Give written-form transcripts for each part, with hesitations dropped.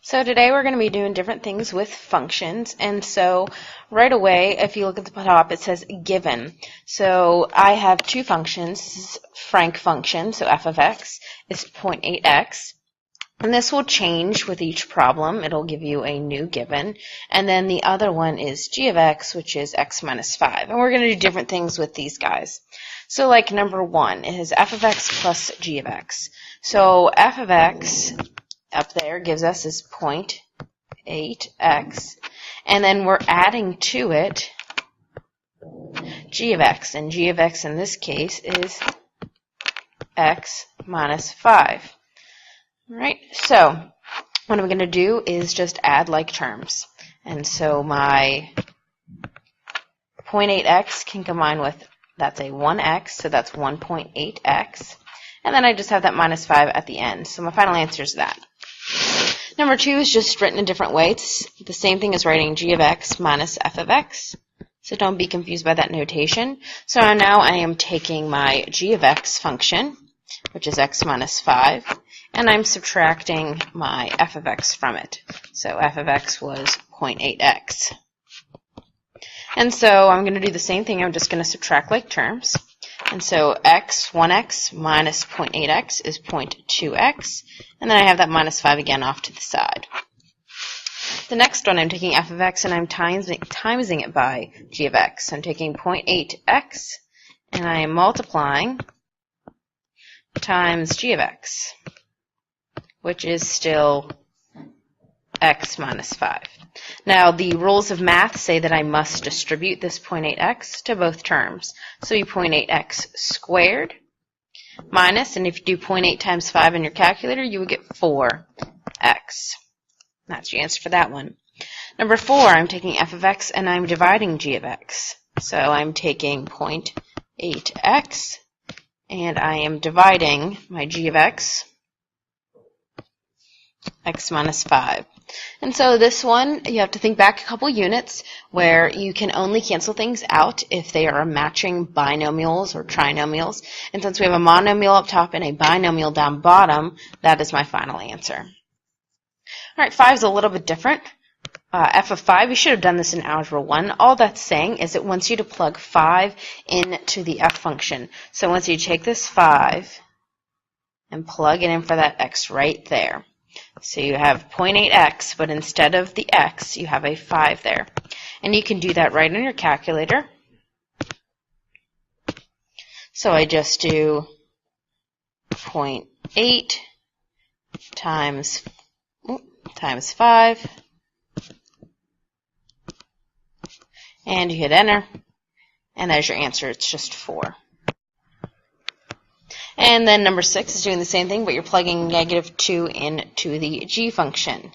So today we're going to be doing different things with functions, and so right away if you look at the top it says given. So I have two functions. This is frank function, so f of x is 0.8x, and this will change with each problem. It'll give you a new given, and then the other one is g of x, which is x minus 5, and we're going to do different things with these guys. So like number one is f of x plus g of x. So f of x up there gives us is 0.8x, and then we're adding to it g of x, and g of x in this case is x minus 5. All right, so what I'm going to do is just add like terms, and so my 0.8x can combine with, that's a 1x, so that's 1.8x, and then I just have that minus 5 at the end, so my final answer is that. Number two is just written a different way. It's the same thing as writing g of x minus f of x, so don't be confused by that notation. So now I am taking my g of x function, which is x minus 5, and I'm subtracting my f of x from it. So f of x was 0.8x. And so I'm going to do the same thing. I'm just going to subtract like terms. And so 1x minus 0.8x is 0.2x, and then I have that minus 5 again off to the side. The next one, I'm taking f of x and I'm timesing it by g of x. So I'm taking 0.8x and I am multiplying times g of x, which is still x minus 5. Now, the rules of math say that I must distribute this 0.8x to both terms. So you 0.8x squared minus, and if you do 0.8 times 5 in your calculator, you would get 4x. That's your answer for that one. Number four, I'm taking f of x and I'm dividing g of x. So I'm taking 0.8x and I am dividing my g of x, x minus 5. And so this one, you have to think back a couple units where you can only cancel things out if they are matching binomials or trinomials. And since we have a monomial up top and a binomial down bottom, that is my final answer. All right, 5 is a little bit different. F of 5, you should have done this in Algebra 1. All that's saying is it wants you to plug 5 into the f function. So once you take this 5 and plug it in for that x right there. So you have 0.8x, but instead of the x, you have a 5 there. And you can do that right on your calculator. So I just do 0.8 times 5, and you hit enter, and there's your answer. It's just 4. And then number 6 is doing the same thing, but you're plugging negative 2 into the g function.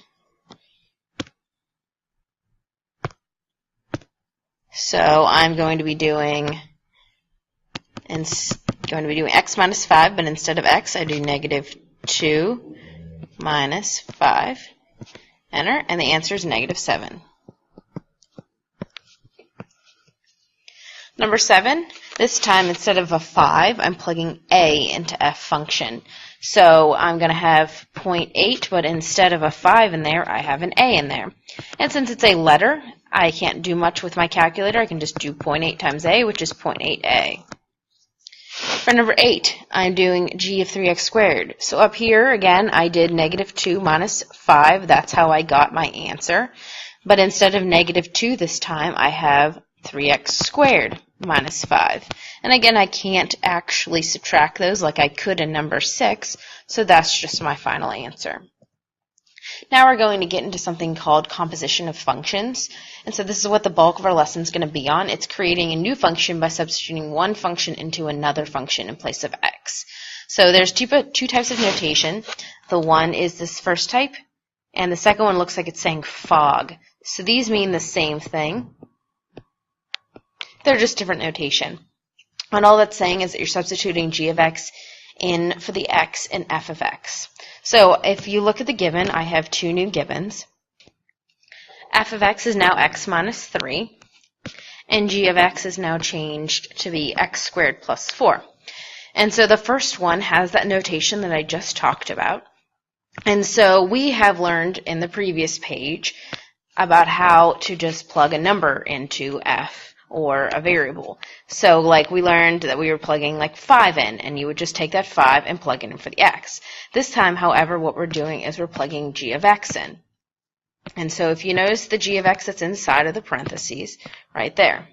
So I'm going to be doing x minus 5, but instead of x, I do negative 2 minus 5. Enter, and the answer is negative 7. Number 7, this time instead of a 5, I'm plugging a into f function. So I'm going to have 0.8, but instead of a 5 in there, I have an a in there. And since it's a letter, I can't do much with my calculator. I can just do 0.8 times a, which is 0.8a. For number 8, I'm doing g of 3x squared. So up here, again, I did negative 2 minus 5. That's how I got my answer. But instead of negative 2 this time, I have 3x squared minus 5. And again, I can't actually subtract those like I could in number 6, so that's just my final answer. Now we're going to get into something called composition of functions. And so this is what the bulk of our lesson is going to be on. It's creating a new function by substituting one function into another function in place of x. So there's two types of notation. The one is this first type, and the second one looks like it's saying fog. So these mean the same thing. They're just different notation. And all that's saying is that you're substituting g of x in for the x in f of x. So if you look at the given, I have two new givens. F of x is now x minus 3, and g of x is now changed to be x squared plus 4. And so the first one has that notation that I just talked about. And so we have learned in the previous page about how to just plug a number into f or a variable. So like we learned that we were plugging like 5 in, and you would just take that 5 and plug it in for the x. This time, however, what we're doing is we're plugging g of x in. And so if you notice the g of x that's inside of the parentheses right there.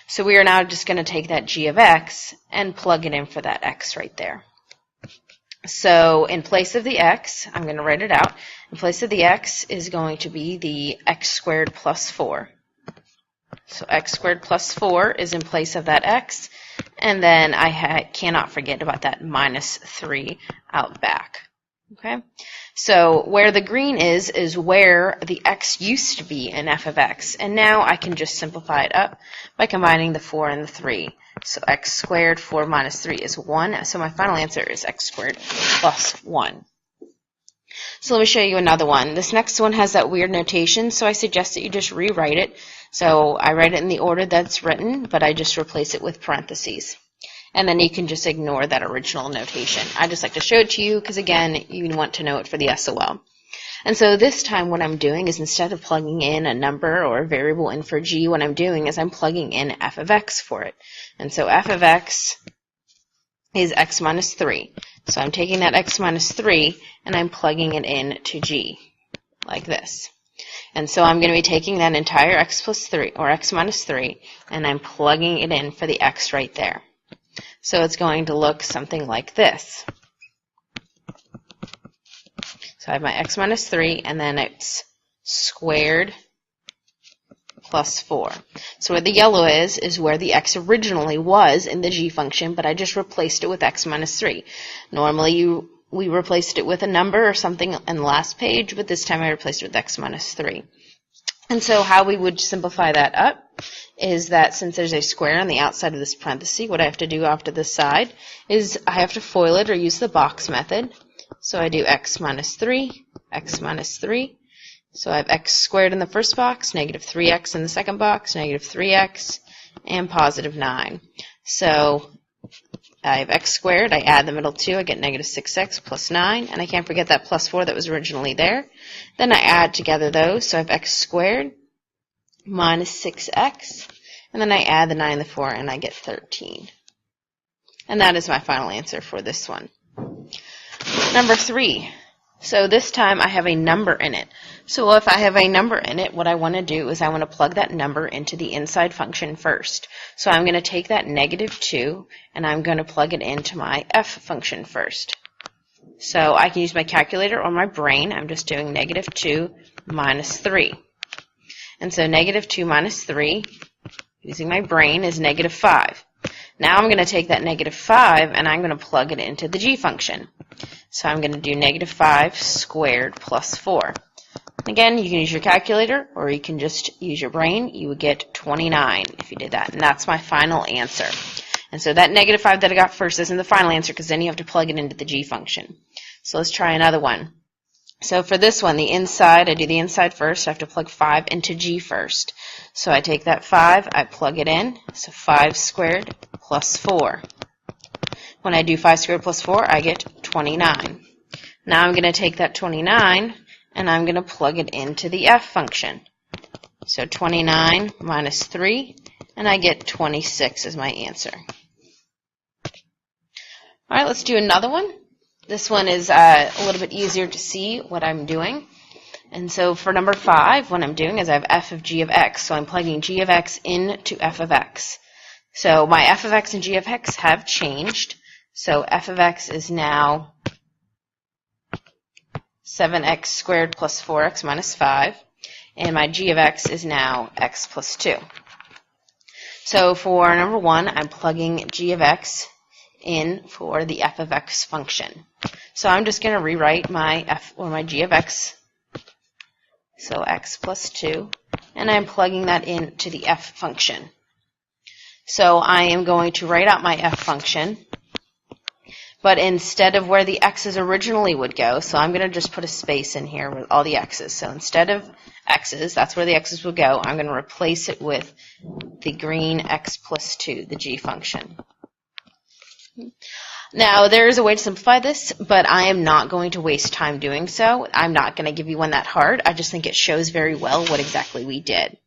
So we are now just going to take that g of x and plug it in for that x right there. So in place of the x, I'm going to write it out. In place of the x is going to be the x squared plus 4. So x squared plus 4 is in place of that x. And then I cannot forget about that minus 3 out back. Okay, so where the green is where the x used to be in f of x. And now I can just simplify it up by combining the 4 and the 3. So x squared 4 minus 3 is 1. So my final answer is x squared plus 1. So let me show you another one. This next one has that weird notation, so I suggest that you just rewrite it. So I write it in the order that's written, but I just replace it with parentheses. And then you can just ignore that original notation. I just like to show it to you because, again, you want to know it for the SOL. And so this time what I'm doing is instead of plugging in a number or a variable in for g, what I'm doing is I'm plugging in f of x for it. And so f of x is x minus 3. So I'm taking that x minus 3 and I'm plugging it in to g like this. And so I'm going to be taking that entire x plus 3 or x minus 3 and I'm plugging it in for the x right there. So it's going to look something like this. So I have my x minus 3 and then it's squared plus 4. So where the yellow is where the x originally was in the g function, but I just replaced it with x minus 3. Normally we replaced it with a number or something in the last page, but this time I replaced it with x minus 3. And so how we would simplify that up is that since there's a square on the outside of this parenthesis, what I have to do off to the side is I have to FOIL it or use the box method. So I do x minus 3, x minus 3. So I have x squared in the first box, negative 3x in the second box, negative 3x, and positive 9. So I have x squared, I add the middle 2, I get negative 6x plus 9, and I can't forget that plus 4 that was originally there. Then I add together those, so I have x squared minus 6x, and then I add the 9 and the 4, and I get 13. And that is my final answer for this one. Number 3. So this time I have a number in it. So if I have a number in it, what I want to do is I want to plug that number into the inside function first. So I'm going to take that negative 2 and I'm going to plug it into my f function first. So I can use my calculator or my brain. I'm just doing negative 2 minus 3. And so negative 2 minus 3, using my brain, is negative 5. Now I'm going to take that negative 5 and I'm going to plug it into the g function. So I'm going to do negative 5 squared plus 4. Again, you can use your calculator or you can just use your brain. You would get 29 if you did that. And that's my final answer. And so that negative 5 that I got first isn't the final answer because then you have to plug it into the g function. So let's try another one. So for this one, the inside, I do the inside first. I have to plug 5 into g first. So I take that 5, I plug it in. So 5 squared plus 4. When I do 5 squared plus 4, I get 29. Now I'm going to take that 29 and I'm going to plug it into the f function. So 29 minus 3, and I get 26 as my answer. All right, let's do another one. This one is a little bit easier to see what I'm doing. And so for number 5, what I'm doing is I have f of g of x. So I'm plugging g of x into f of x. So my f of x and g of x have changed. So f of x is now 7x squared plus 4x minus 5. And my g of x is now x plus 2. So for number 1, I'm plugging g of x in for the f of x function. So I'm just going to rewrite my f or my g of x. So x plus 2. And I'm plugging that into the f function. So I am going to write out my f function. But instead of where the x's originally would go, so I'm going to just put a space in here with all the x's. So instead of x's, that's where the x's would go, I'm going to replace it with the green x plus 2, the g function. Now, there is a way to simplify this, but I am not going to waste time doing so. I'm not going to give you one that hard. I just think it shows very well what exactly we did.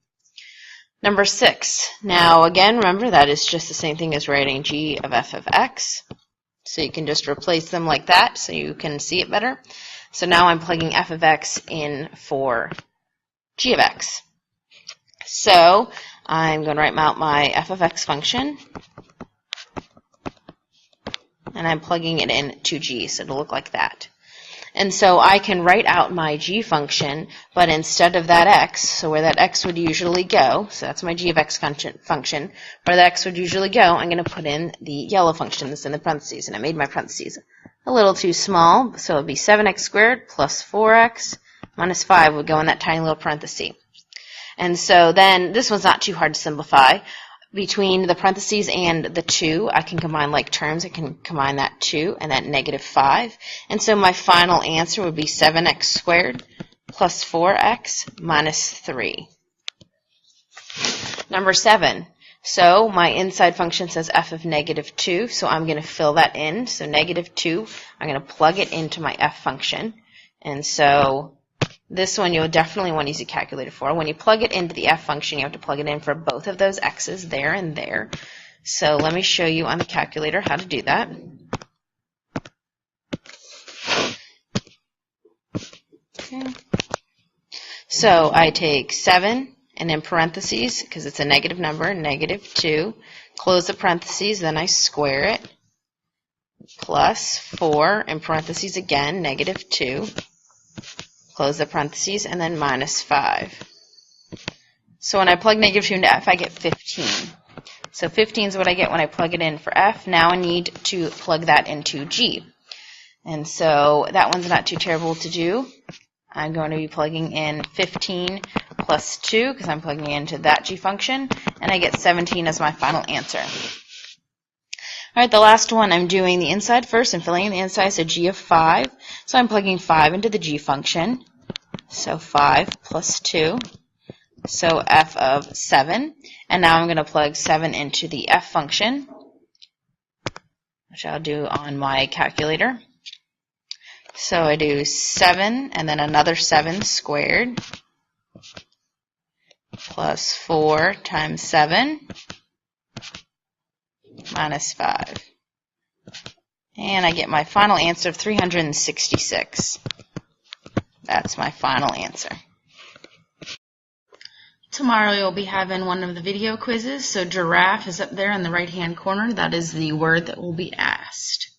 Number 6. Now, again, remember that is just the same thing as writing g of f of x. So you can just replace them like that so you can see it better. So now I'm plugging f of x in for g of x. So I'm going to write out my f of x function, and I'm plugging it in to g, so it'll look like that. And so I can write out my g function, but instead of that x, so where that x would usually go, so that's my g of x function, where that x would usually go, I'm going to put in the yellow function that's in the parentheses, and I made my parentheses a little too small, so it would be 7x squared plus 4x minus 5 would go in that tiny little parenthesis. And so then this one's not too hard to simplify. Between the parentheses and the 2, I can combine like terms. I can combine that 2 and that negative 5. And so my final answer would be 7x squared plus 4x minus 3. Number 7. So my inside function says f of negative 2, so I'm going to fill that in. So negative 2, I'm going to plug it into my f function. And so this one you'll definitely want to use a calculator for. When you plug it into the f function, you have to plug it in for both of those x's, there and there. So let me show you on the calculator how to do that. Okay. So I take 7, and in parentheses, because it's a negative number, negative 2, close the parentheses, then I square it, plus 4, in parentheses again, negative 2, close the parentheses, and then minus 5. So when I plug negative 2 into f, I get 15. So 15 is what I get when I plug it in for f. Now I need to plug that into g. And so that one's not too terrible to do. I'm going to be plugging in 15 plus 2, because I'm plugging into that g function, and I get 17 as my final answer. All right, the last one, I'm doing the inside first and filling in the inside, so g of 5. So I'm plugging 5 into the g function. So 5 plus 2, so f of 7. And now I'm going to plug 7 into the f function, which I'll do on my calculator. So I do 7 and then another 7 squared plus 4 times 7 minus 5. And I get my final answer of 366. That's my final answer. Tomorrow you'll be having one of the video quizzes. So giraffe is up there in the right-hand corner. That is the word that will be asked.